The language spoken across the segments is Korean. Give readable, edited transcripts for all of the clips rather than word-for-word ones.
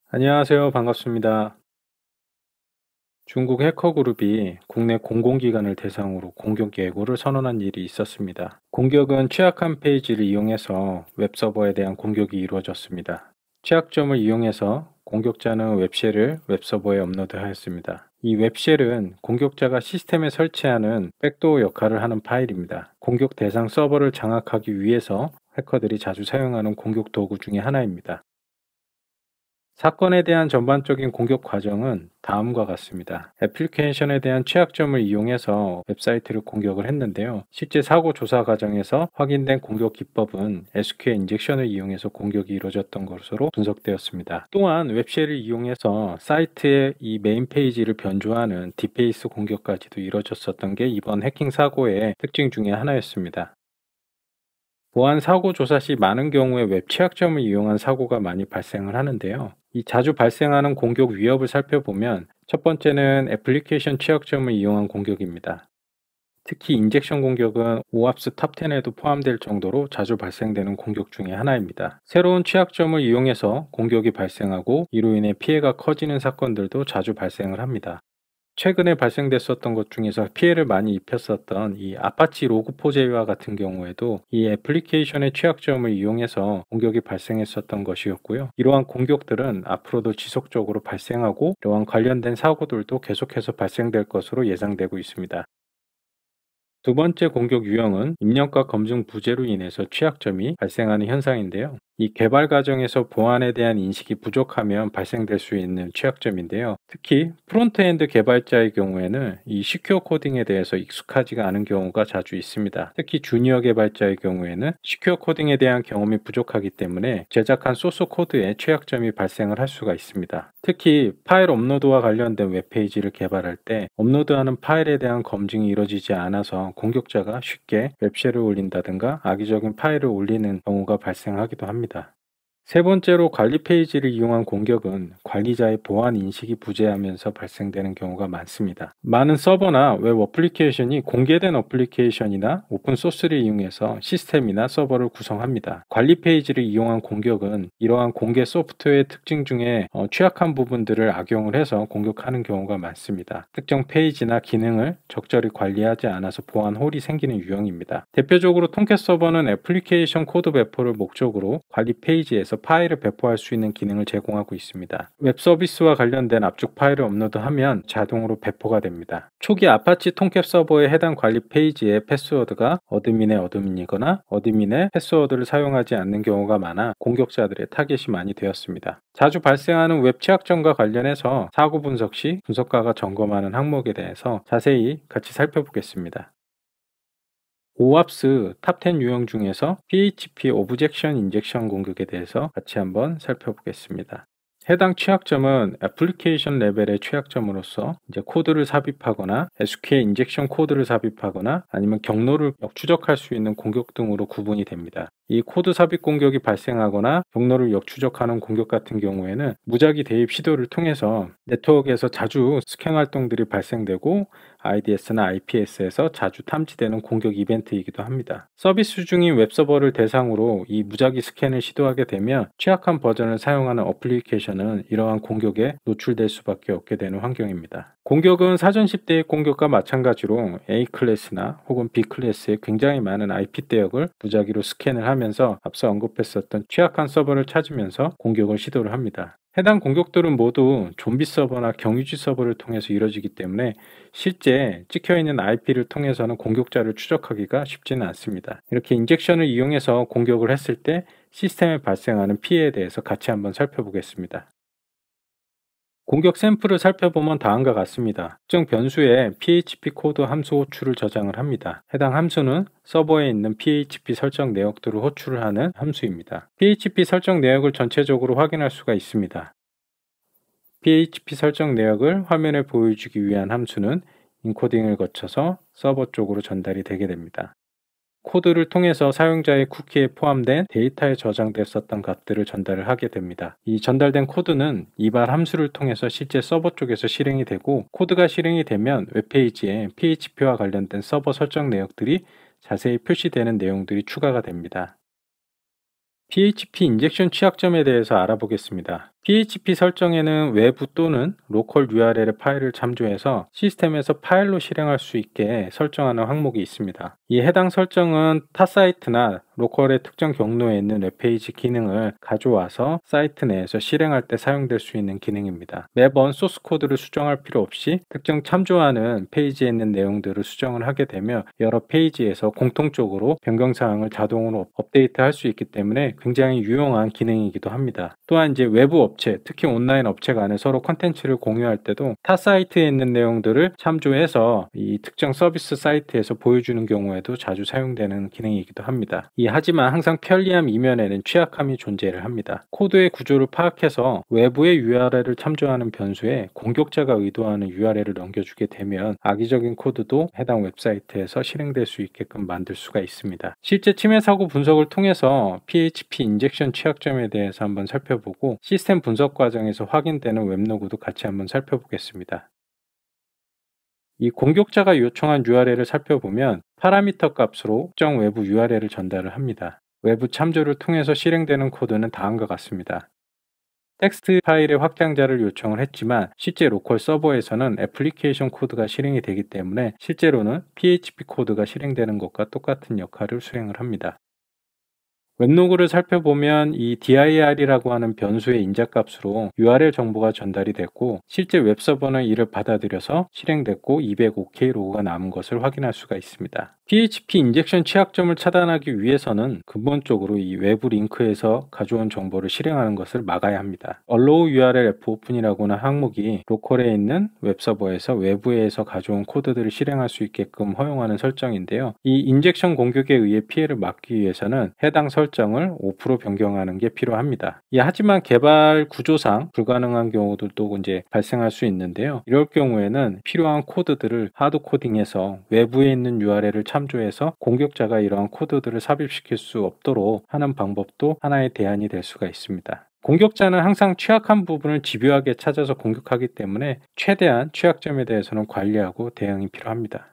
안녕하세요. 반갑습니다. 중국 해커그룹이 국내 공공기관을 대상으로 공격 예고를 선언한 일이 있었습니다. 공격은 취약한 페이지를 이용해서 웹서버에 대한 공격이 이루어졌습니다. 취약점을 이용해서 공격자는 웹쉘을 웹서버에 업로드하였습니다. 이 웹쉘은 공격자가 시스템에 설치하는 백도어 역할을 하는 파일입니다. 공격 대상 서버를 장악하기 위해서 해커들이 자주 사용하는 공격 도구 중에 하나입니다. 사건에 대한 전반적인 공격 과정은 다음과 같습니다. 애플리케이션에 대한 취약점을 이용해서 웹사이트를 공격을 했는데요. 실제 사고 조사 과정에서 확인된 공격 기법은 SQL 인젝션을 이용해서 공격이 이루어졌던 것으로 분석되었습니다. 또한 웹쉘을 이용해서 사이트의 이 메인 페이지를 변조하는 디페이스 공격까지도 이루어졌었던 게 이번 해킹 사고의 특징 중에 하나였습니다. 보안 사고 조사 시 많은 경우에 웹 취약점을 이용한 사고가 많이 발생을 하는데요. 이 자주 발생하는 공격 위협을 살펴보면 첫 번째는 애플리케이션 취약점을 이용한 공격입니다. 특히 인젝션 공격은 오합스 탑10에도 포함될 정도로 자주 발생되는 공격 중에 하나입니다. 새로운 취약점을 이용해서 공격이 발생하고 이로 인해 피해가 커지는 사건들도 자주 발생을 합니다. 최근에 발생됐었던 것 중에서 피해를 많이 입혔었던 이 아파치 로그4제와 같은 경우에도 이 애플리케이션의 취약점을 이용해서 공격이 발생했었던 것이었고요. 이러한 공격들은 앞으로도 지속적으로 발생하고 이러한 관련된 사고들도 계속해서 발생될 것으로 예상되고 있습니다. 두 번째 공격 유형은 입력과 검증 부재로 인해서 취약점이 발생하는 현상인데요. 이 개발 과정에서 보안에 대한 인식이 부족하면 발생될 수 있는 취약점인데요. 특히 프론트엔드 개발자의 경우에는 이 시큐어 코딩에 대해서 익숙하지가 않은 경우가 자주 있습니다. 특히 주니어 개발자의 경우에는 시큐어 코딩에 대한 경험이 부족하기 때문에 제작한 소스 코드에 취약점이 발생을 할 수가 있습니다. 특히 파일 업로드와 관련된 웹페이지를 개발할 때 업로드하는 파일에 대한 검증이 이루어지지 않아서 공격자가 쉽게 웹쉘을 올린다든가 악의적인 파일을 올리는 경우가 발생하기도 합니다. 세 번째로 관리 페이지를 이용한 공격은 관리자의 보안 인식이 부재하면서 발생되는 경우가 많습니다. 많은 서버나 웹 어플리케이션이 공개된 어플리케이션이나 오픈소스를 이용해서 시스템이나 서버를 구성합니다. 관리 페이지를 이용한 공격은 이러한 공개 소프트웨어의 특징 중에 취약한 부분들을 악용을 해서 공격하는 경우가 많습니다. 특정 페이지나 기능을 적절히 관리하지 않아서 보안 홀이 생기는 유형입니다. 대표적으로 톰캣 서버는 애플리케이션 코드 배포를 목적으로 관리 페이지에서 파일을 배포할 수 있는 기능을 제공하고 있습니다. 웹 서비스와 관련된 압축 파일을 업로드하면 자동으로 배포가 됩니다. 초기 아파치 톰캣 서버의 해당 관리 페이지의 패스워드가 어드민의 어드민이거나 어드민의 패스워드를 사용하지 않는 경우가 많아 공격자들의 타겟이 많이 되었습니다. 자주 발생하는 웹 취약점과 관련해서 사고 분석 시 분석가가 점검하는 항목에 대해서 자세히 같이 살펴보겠습니다. 오합스 탑10 유형 중에서 PHP 오브젝션 인젝션 공격에 대해서 같이 한번 살펴보겠습니다. 해당 취약점은 애플리케이션 레벨의 취약점으로서 이제 코드를 삽입하거나 SQL 인젝션 코드를 삽입하거나 아니면 경로를 역추적할 수 있는 공격 등으로 구분이 됩니다. 이 코드 삽입 공격이 발생하거나 경로를 역추적하는 공격 같은 경우에는 무작위 대입 시도를 통해서 네트워크에서 자주 스캔 활동들이 발생되고 IDS나 IPS에서 자주 탐지되는 공격 이벤트이기도 합니다. 서비스 중인 웹서버를 대상으로 이 무작위 스캔을 시도하게 되면 취약한 버전을 사용하는 어플리케이션은 이러한 공격에 노출될 수밖에 없게 되는 환경입니다. 공격은 사전 10대의 공격과 마찬가지로 A클래스나 혹은 B클래스의 굉장히 많은 IP 대역을 무작위로 스캔을 하면서 앞서 언급했었던 취약한 서버를 찾으면서 공격을 시도를 합니다. 해당 공격들은 모두 좀비 서버나 경유지 서버를 통해서 이루어지기 때문에 실제 찍혀있는 IP를 통해서는 공격자를 추적하기가 쉽지는 않습니다. 이렇게 인젝션을 이용해서 공격을 했을 때 시스템에 발생하는 피해에 대해서 같이 한번 살펴보겠습니다. 공격 샘플을 살펴보면 다음과 같습니다. 특정 변수에 PHP 코드 함수 호출을 저장을 합니다. 해당 함수는 서버에 있는 PHP 설정 내역들을 호출을 하는 함수입니다. PHP 설정 내역을 전체적으로 확인할 수가 있습니다. PHP 설정 내역을 화면에 보여주기 위한 함수는 인코딩을 거쳐서 서버 쪽으로 전달이 되게 됩니다. 코드를 통해서 사용자의 쿠키에 포함된 데이터에 저장됐었던 값들을 전달을 하게 됩니다. 이 전달된 코드는 이발 함수를 통해서 실제 서버 쪽에서 실행이 되고 코드가 실행이 되면 웹페이지에 PHP와 관련된 서버 설정 내역들이 자세히 표시되는 내용들이 추가가 됩니다. PHP 인젝션 취약점에 대해서 알아보겠습니다. PHP 설정에는 외부 또는 로컬 URL의 파일을 참조해서 시스템에서 파일로 실행할 수 있게 설정하는 항목이 있습니다. 이 해당 설정은 타 사이트나 로컬의 특정 경로에 있는 웹페이지 기능을 가져와서 사이트 내에서 실행할 때 사용될 수 있는 기능입니다. 매번 소스 코드를 수정할 필요 없이 특정 참조하는 페이지에 있는 내용들을 수정을 하게 되면 여러 페이지에서 공통적으로 변경사항을 자동으로 업데이트할 수 있기 때문에 굉장히 유용한 기능이기도 합니다. 또한 이제 외부 업체, 특히 온라인 업체 간에 서로 컨텐츠를 공유할 때도 타 사이트에 있는 내용들을 참조해서 이 특정 서비스 사이트에서 보여주는 경우에도 자주 사용되는 기능이기도 합니다. 하지만 항상 편리함 이면에는 취약함이 존재를 합니다. 코드의 구조를 파악해서 외부의 URL을 참조하는 변수에 공격자가 의도하는 URL을 넘겨주게 되면 악의적인 코드도 해당 웹사이트에서 실행될 수 있게끔 만들 수가 있습니다. 실제 침해 사고 분석을 통해서 PHP 인젝션 취약점에 대해서 한번 살펴보고 시스템 분석 과정에서 확인되는 웹로그도 같이 한번 살펴보겠습니다. 이 공격자가 요청한 URL을 살펴보면 파라미터 값으로 특정 외부 URL을 전달을 합니다. 외부 참조를 통해서 실행되는 코드는 다음과 같습니다. 텍스트 파일의 확장자를 요청을 했지만 실제 로컬 서버에서는 애플리케이션 코드가 실행이 되기 때문에 실제로는 PHP 코드가 실행되는 것과 똑같은 역할을 수행을 합니다. 웹로그를 살펴보면 이 dir이라고 하는 변수의 인자값으로 URL 정보가 전달이 됐고 실제 웹서버는 이를 받아들여서 실행됐고 205K 로그가 남은 것을 확인할 수가 있습니다. PHP 인젝션 취약점을 차단하기 위해서는 근본적으로 이 외부 링크에서 가져온 정보를 실행하는 것을 막아야 합니다. allow URL fopen이라고 하는 항목이 로컬에 있는 웹서버에서 외부에서 가져온 코드들을 실행할 수 있게끔 허용하는 설정인데요. 이 인젝션 공격에 의해 피해를 막기 위해서는 해당 설정을 5% 변경하는 게 필요합니다. 하지만 개발 구조상 불가능한 경우들도 이제 발생할 수 있는데요. 이럴 경우에는 필요한 코드들을 하드 코딩해서 외부에 있는 URL을 참조해서 공격자가 이러한 코드들을 삽입시킬 수 없도록 하는 방법도 하나의 대안이 될 수가 있습니다. 공격자는 항상 취약한 부분을 집요하게 찾아서 공격하기 때문에 최대한 취약점에 대해서는 관리하고 대응이 필요합니다.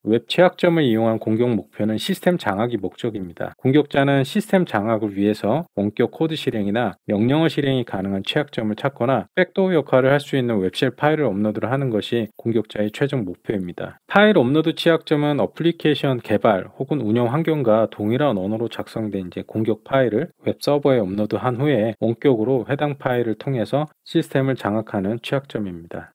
웹 취약점을 이용한 공격 목표는 시스템 장악이 목적입니다. 공격자는 시스템 장악을 위해서 원격 코드 실행이나 명령어 실행이 가능한 취약점을 찾거나 백도어 역할을 할 수 있는 웹쉘 파일을 업로드를 하는 것이 공격자의 최종 목표입니다. 파일 업로드 취약점은 어플리케이션 개발 혹은 운영 환경과 동일한 언어로 작성된 공격 파일을 웹 서버에 업로드한 후에 원격으로 해당 파일을 통해서 시스템을 장악하는 취약점입니다.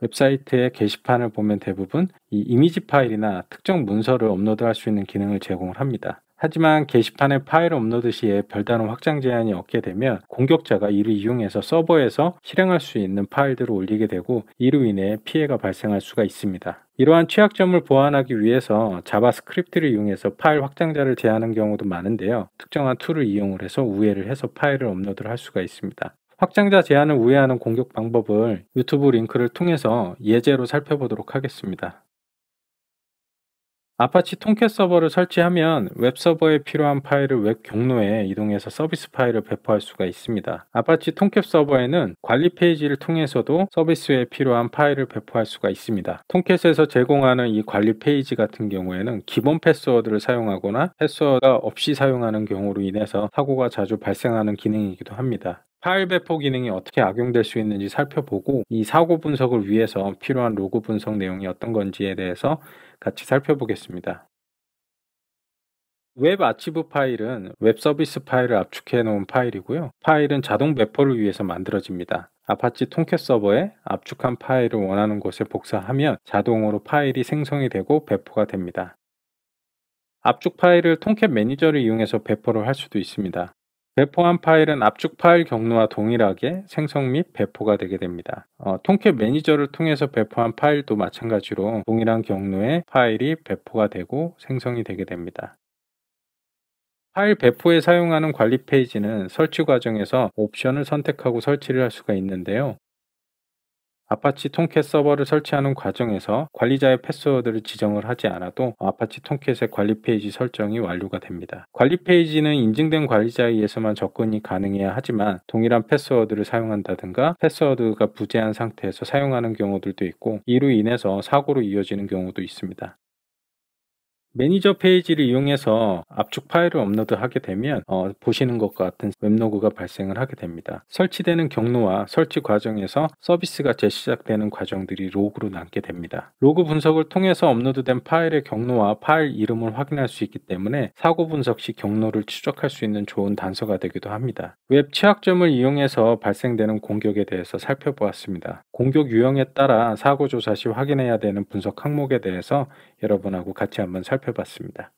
웹사이트의 게시판을 보면 대부분 이 이미지 파일이나 특정 문서를 업로드할 수 있는 기능을 제공을 합니다. 하지만 게시판의 파일 업로드 시에 별다른 확장 제한이 없게 되면 공격자가 이를 이용해서 서버에서 실행할 수 있는 파일들을 올리게 되고 이로 인해 피해가 발생할 수가 있습니다. 이러한 취약점을 보완하기 위해서 자바스크립트를 이용해서 파일 확장자를 제한하는 경우도 많은데요. 특정한 툴을 이용을 해서 우회를 해서 파일을 업로드를 할 수가 있습니다. 확장자 제한을 우회하는 공격 방법을 유튜브 링크를 통해서 예제로 살펴보도록 하겠습니다. 아파치 톰캣 서버를 설치하면 웹 서버에 필요한 파일을 웹 경로에 이동해서 서비스 파일을 배포할 수가 있습니다. 아파치 톰캣 서버에는 관리 페이지를 통해서도 서비스에 필요한 파일을 배포할 수가 있습니다. 톰캣에서 제공하는 이 관리 페이지 같은 경우에는 기본 패스워드를 사용하거나 패스워드가 없이 사용하는 경우로 인해서 사고가 자주 발생하는 기능이기도 합니다. 파일 배포 기능이 어떻게 악용될 수 있는지 살펴보고 이 사고 분석을 위해서 필요한 로그 분석 내용이 어떤 건지에 대해서 같이 살펴보겠습니다. 웹 아치브 파일은 웹 서비스 파일을 압축해 놓은 파일이고요. 파일은 자동 배포를 위해서 만들어집니다. 아파치 톰캣 서버에 압축한 파일을 원하는 곳에 복사하면 자동으로 파일이 생성이 되고 배포가 됩니다. 압축 파일을 톰캣 매니저를 이용해서 배포를 할 수도 있습니다. 배포한 파일은 압축 파일 경로와 동일하게 생성 및 배포가 되게 됩니다. 톰캣 매니저를 통해서 배포한 파일도 마찬가지로 동일한 경로의 파일이 배포가 되고 생성이 되게 됩니다. 파일 배포에 사용하는 관리 페이지는 설치 과정에서 옵션을 선택하고 설치를 할 수가 있는데요. 아파치 톰캣 서버를 설치하는 과정에서 관리자의 패스워드를 지정을 하지 않아도 아파치 톰캣의 관리 페이지 설정이 완료가 됩니다. 관리 페이지는 인증된 관리자에 의해서만 접근이 가능해야 하지만 동일한 패스워드를 사용한다든가 패스워드가 부재한 상태에서 사용하는 경우들도 있고 이로 인해서 사고로 이어지는 경우도 있습니다. 매니저 페이지를 이용해서 압축 파일을 업로드하게 되면 보시는 것과 같은 웹로그가 발생을 하게 됩니다. 설치되는 경로와 설치 과정에서 서비스가 재시작되는 과정들이 로그로 남게 됩니다. 로그 분석을 통해서 업로드된 파일의 경로와 파일 이름을 확인할 수 있기 때문에 사고 분석 시 경로를 추적할 수 있는 좋은 단서가 되기도 합니다. 웹 취약점을 이용해서 발생되는 공격에 대해서 살펴보았습니다. 공격 유형에 따라 사고 조사 시 확인해야 되는 분석 항목에 대해서 여러분하고 같이 한번 살펴봤습니다.